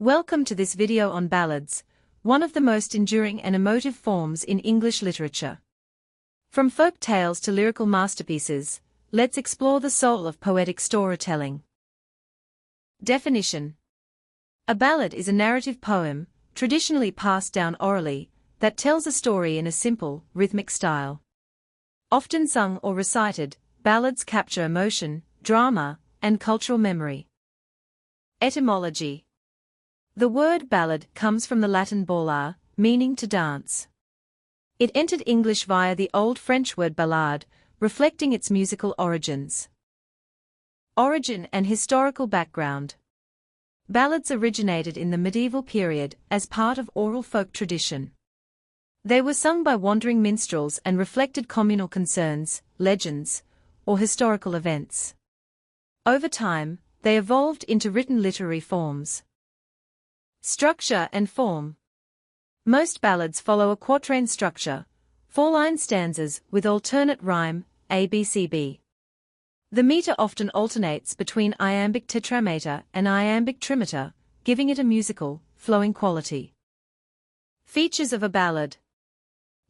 Welcome to this video on ballads, one of the most enduring and emotive forms in English literature. From folk tales to lyrical masterpieces, let's explore the soul of poetic storytelling. Definition: a ballad is a narrative poem, traditionally passed down orally, that tells a story in a simple, rhythmic style. Often sung or recited, ballads capture emotion, drama, and cultural memory. Etymology: the word ballad comes from the Latin ballare, meaning to dance. It entered English via the Old French word ballade, reflecting its musical origins. Origin and historical background: ballads originated in the medieval period as part of oral folk tradition. They were sung by wandering minstrels and reflected communal concerns, legends, or historical events. Over time, they evolved into written literary forms. Structure and form: most ballads follow a quatrain structure, 4-line stanzas with alternate rhyme, A-B-C-B. The meter often alternates between iambic tetrameter and iambic trimeter, giving it a musical, flowing quality. Features of a ballad: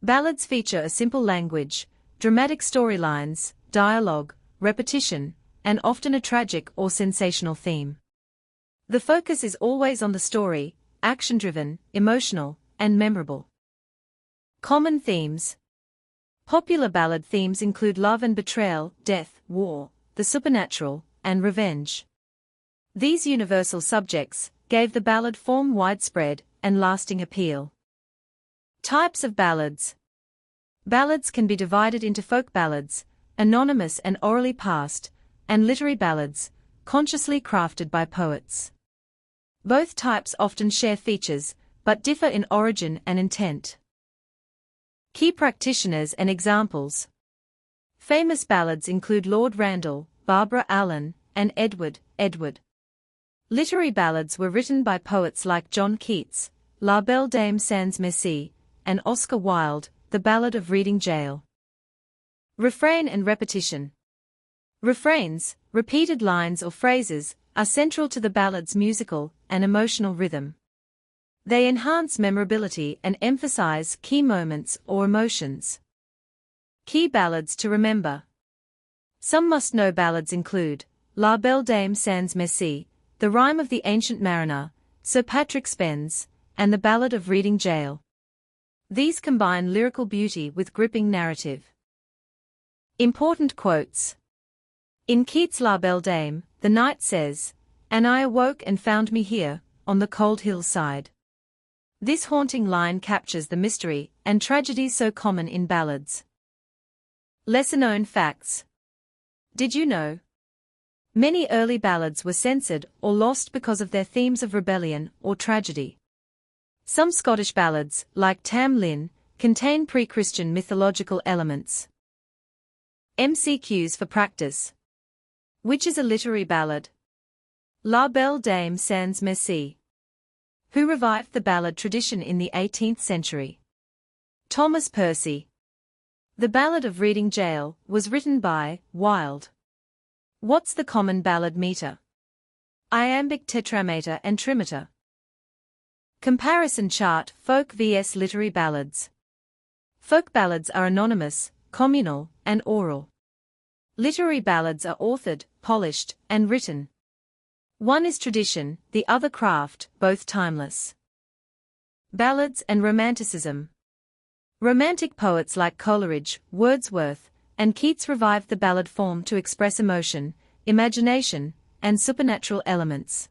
ballads feature a simple language, dramatic storylines, dialogue, repetition, and often a tragic or sensational theme. The focus is always on the story, action-driven, emotional, and memorable. Common themes: popular ballad themes include love and betrayal, death, war, the supernatural, and revenge. These universal subjects gave the ballad form widespread and lasting appeal. Types of ballads: ballads can be divided into folk ballads, anonymous and orally passed, and literary ballads, consciously crafted by poets. Both types often share features, but differ in origin and intent. Key practitioners and examples: famous ballads include Lord Randall, Barbara Allen, and Edward. Literary ballads were written by poets like John Keats, La Belle Dame sans Merci, and Oscar Wilde, The Ballad of Reading Gaol. Refrain and repetition: refrains, repeated lines or phrases, are central to the ballad's musical and emotional rhythm. They enhance memorability and emphasize key moments or emotions. Key ballads to remember: some must-know ballads include La Belle Dame sans Merci, The Rime of the Ancient Mariner, Sir Patrick Spens, and The Ballad of Reading Gaol. These combine lyrical beauty with gripping narrative. Important quotes: in Keats' La Belle Dame, the knight says, "And I awoke and found me here, on the cold hillside." This haunting line captures the mystery and tragedy so common in ballads. Lesser-known facts: did you know? Many early ballads were censored or lost because of their themes of rebellion or tragedy. Some Scottish ballads, like Tam Lin, contain pre-Christian mythological elements. MCQs for practice: which is a literary ballad? La Belle Dame sans Merci. Who revived the ballad tradition in the 18th century? Thomas Percy. The Ballad of Reading Gaol was written by Wilde. What's the common ballad meter? Iambic tetrameter and trimeter. Comparison chart: folk vs literary ballads. Folk ballads are anonymous, communal, and oral. Literary ballads are authored, polished, and written. One is tradition, the other craft, both timeless. Ballads and Romanticism. Romantic poets like Coleridge, Wordsworth, and Keats revived the ballad form to express emotion, imagination, and supernatural elements.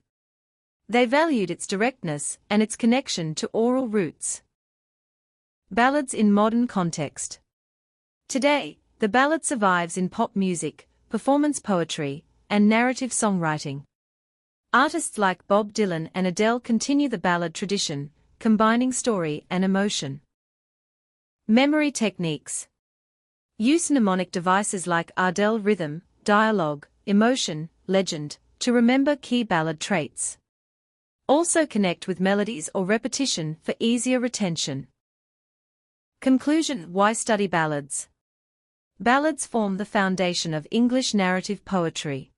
They valued its directness and its connection to oral roots. Ballads in modern context. Today, the ballad survives in pop music, performance poetry, and narrative songwriting. Artists like Bob Dylan and Adele continue the ballad tradition, combining story and emotion. Memory techniques. Use mnemonic devices like Adele rhythm, dialogue, emotion, legend, to remember key ballad traits. Also connect with melodies or repetition for easier retention. Conclusion: why study ballads? Ballads form the foundation of English narrative poetry.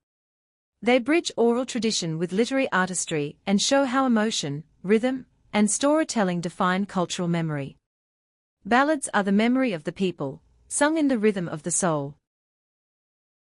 They bridge oral tradition with literary artistry and show how emotion, rhythm, and storytelling define cultural memory. Ballads are the memory of the people, sung in the rhythm of the soul.